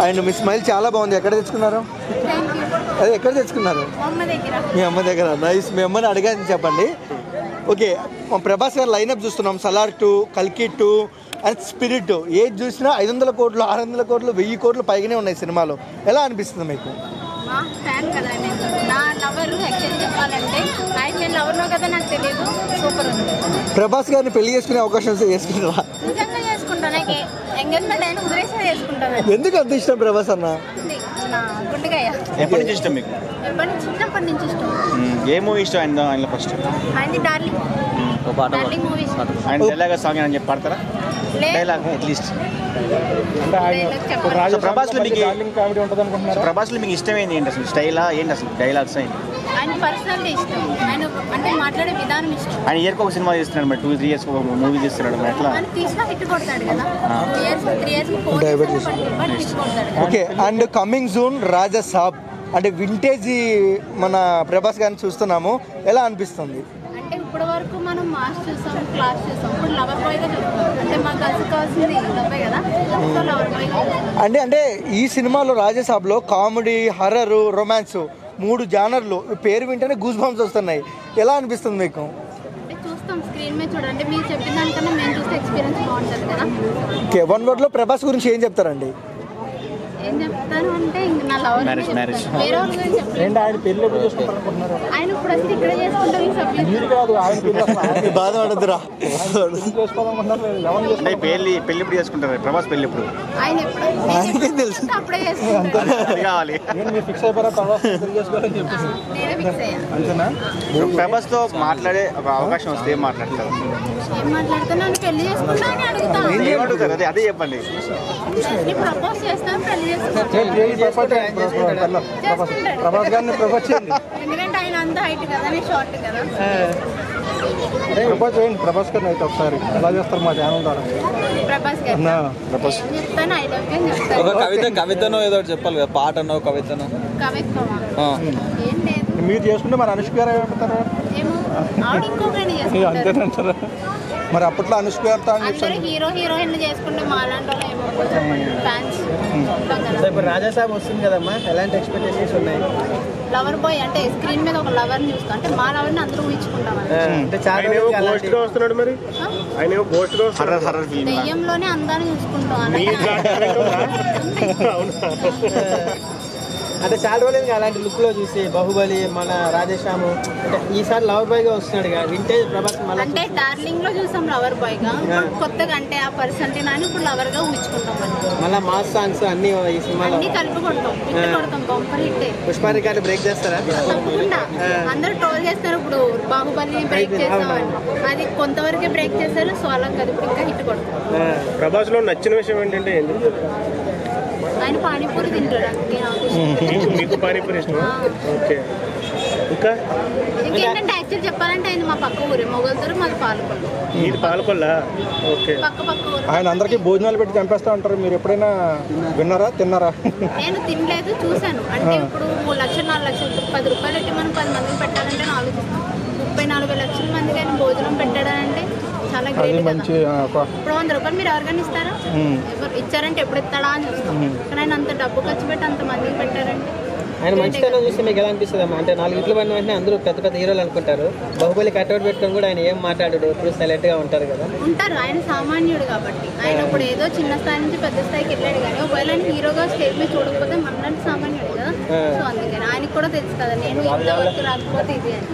And me smile చాలా బాగుంది. ఎక్కడ తెచ్చుకున్నారు? అదే ఎక్కడ తెచ్చుకున్నారు? మీ అమ్మ దగ్గర. నైస్. మీ అమ్మని అడిగాను చెప్పండి. ఓకే, ప్రభాస్ గారు లైనప్ చూస్తున్నాం. సలార్ 2, కల్కి 2 అండ్ స్పిరిట్. ఏది చూసినా 500 కోట్లు, 600 కోట్లు, 1000 కోట్లు పైగానే ఉన్నాయి సినిమాలో. ఎలా అనిపిస్తుంది మీకు? ప్రభాస్ గారిని పెళ్లి చేసుకునే అవకాశం చేసుకుంటారా? ఎందుకు అంత ఇష్టం ప్రభాస్ అన్న? ఎప్పటి నుంచి ఇష్టం మీకు? ఏ మూవీ ఇష్టం ఆయన? ఫస్ట్ ఆయన డైలాగ్ సాంగ్ అని చెప్పి పాడతారా? Dialogue at least. ప్రభాస్లో మీకు ఇష్టమైంది ఏంటి అసలు? స్టైలా ఏంటి అసలు? డైలాగ్స్ ఏంటి? ఆయన ఇయర్కి ఒక సినిమా చేస్తున్నాడు మరి, 2-3 years ఒక మూవీ చేస్తున్నాడు మరి. ఎట్లా? ఓకే, అండ్ కమింగ్ జూన్ రాజా సాబ్ అంటే వింటేజ్ మన ప్రభాస్ గారిని చూస్తున్నాము. ఎలా అనిపిస్తుంది? అంటే ఇప్పటి వరకు మనం మాస్ చూసాం, క్లాస్ చూసాం, ఇప్పుడు లవర్ బాయ్ గా చూస్తాం. అంటే మాకు కలిసి కావాల్సింది లవ్వే కదా, సో లవర్ బాయ్. అంటే ఈ సినిమాలో రాజాసాబ్లో కామెడీ, హర్రర్, రొమాన్స్ 3 జానర్లు పేరు వింటేనే గూస్ బంప్స్ వస్తున్నాయి. ఎలా అనిపిస్తుంది మీకు? చూస్తాం స్క్రీన్ మీద చూడండి. మీరు చెప్పిన దానికన్నా మేము చూస్తే ఎక్స్పీరియన్స్ బాగుంటుంది కదా. ఓకే, 1 word లో ప్రభాస్ గురించి ఏం చెప్తారండి? ఏం చెప్తాను అంటే నా లవర్ మ్యారేజ్ వేరే వాళ్ళ గురించి చెప్పలేదు. ఆయన ఇప్పుడు వస్తే ఇక్కడ చేసుకుంటాం. బాధపడద్దురా. పెళ్లి ఎప్పుడు చేసుకుంటారు? ప్రభాస్ పెళ్లి ఎప్పుడు? ఆయన ఎప్పుడు తెలుసు, అప్పుడే చేసుకుంటారు. కావాలి. నేనే ఫిక్స్ అయ్యా. ప్రభాస్ తో మాట్లాడే ఒక అవకాశం వస్తే ఏం మాట్లాడతారు? ఏం మాట్లాడితే నన్ను పెళ్లి చేసుకుంటా అని అడుగుతాను. ఏమడుగుతారు? అదే చెప్పండి. ప్రపోజ్ చేస్తాను, పెళ్లి ఎందుకంటే ఆయన అంత హైట్ కదా, నేను షార్ట్ కదా. ప్రభాస్ చేయండి, ప్రభాస్ గారిని అయితే ఒకసారి ఎలా చేస్తారు మా ఛానల్ ద్వారా? ప్రభాస్ గారు చెప్తాను, ఐ లవ్ యూ చెప్తాను. ఒక కవితనో ఏదో చెప్పాలి కదా, పాటనో కవితనో. కవిత్వమా? ఏం లేదు. మీరు చేసుకుంటే మరి అనుష్క గారు ఏమంటారు? ఏమో ఆవిడ ఇంకొకరిని చేసుకుంటారు. మరి అప్పట్లో అనుష్క గారితో అందరూ హీరో హీరోయిన్ చేసుకుంటే మాలాంటి వాళ్ళు ఏమో ఫ్యాన్స్. ఇప్పుడు రాజాసాబ్ వస్తుంది కదమ్మా, ఎలాంటి ఎక్స్పెక్టేషన్స్ ఉన్నాయి? లవర్ బాయ్ అంటే స్క్రీన్ మీద ఒక లవర్ ని చూస్తాం, అంటే మా లవర్ ని అందరూ ఊహించుకుంటాం. దెయ్యంలోనే అందాన్ని చూసుకుంటాం. అంటే చాలా రోజులు అలాంటి లుక్ లో చూసి బాహుబలి, మన రాధేశ్యాము, అంటే ఈసారి లవర్ బాయ్ గా వస్తున్నాడు కదా, వింటేజ్ ప్రభాస్. అంటే డార్లింగ్ లో చూసాం లవర్ బాయ్ గా, కొత్తగా అంటే ఆ పర్సన్ ఇప్పుడు లవర్ గా ఊహించుకుంటాం. మళ్ళీ మాస్ సాంగ్స్ అన్ని ఈ సినిమాలో అన్ని కలిపి కొడతాం, కొడతాం. Bumper hit. Pushpa record break చేస్తారా? తప్పకుండా. అందరూ ట్రోల్ చేస్తారు ఇప్పుడు బాహుబలిని బ్రేక్ చేస్తామని. అది కొంతవరకే బ్రేక్ చేశారు, సో అలా కదా ఇంకా హిట్ కొడతాం. ప్రభాస్ లో నచ్చిన విషయం ఏంటంటే ఆయన పానీపూరి తింటాడు. మీకు పానీపూరి ఇష్టమా? ఓకే. ఇంకా ఇంకేంటంటే యాక్చువల్ చెప్పాలంటే ఆయన మా పక్క ఊరే, మొగల్తూరు, మాది పాలకొల్లు. మీరు పాలకొల్లా? ఓకే. పక్క ఊరు. ఆయన అందరికీ భోజనాలు పెట్టి చంపేస్తా ఉంటారు, మీరు ఎప్పుడైనా విన్నారా, తిన్నారా? నేను తినలేదు, చూశాను. అంటే ఇప్పుడు 3 లక్షలు 4 లక్షలు 10 రూపాయలు పెట్టి మనం 10 మందికి పెట్టాలంటే నేను ఆలోచిస్తాను. 34 లక్షల మందికి ఆయన భోజనం పెట్టాడంటే చాలా గ్రేట్ కదా. ఇప్పుడు 100 రూపాయలు మీరు ఎవరికైనా ఇస్తారా? ఎవరు ఇచ్చారంటే ఎప్పుడు ఇస్తాడా అని చూస్తాం. కానీ ఆయన అంత డబ్బు ఖర్చు పెట్టి అంత మందికి పెట్టారంటే ఆయన మంచితనం చూస్తే మీకు ఎలా అనిపిస్తుంది అమ్మా? అంటే 4 ఇట్లు పడిన వెంటనే అందరూ పెద్ద పెద్ద హీరోలు అనుకుంటారు. బాహుబలి కట్అవుట్ పెట్టుకొని కూడా ఆయన ఏం మాట్లాడాడు, ఎప్పుడు సైలెంట్ గా ఉంటారు కదా. ఉంటారు, ఆయన సామాన్యుడు కాబట్టి. ఆయన ఇప్పుడు ఏదో చిన్న స్థాయి నుంచి పెద్ద స్థాయికి వెళ్ళాడు, కానీ ఒకవేళ ఆయన హీరోగా స్టేజ్ మీద చూడకపోతే మనలాంటి సామాన్యుడు కదా. సో అందుకని ఆయనకు కూడా తెలుసు కదా, నేను ఇంతవరకు రాకపోతే ఇది అని.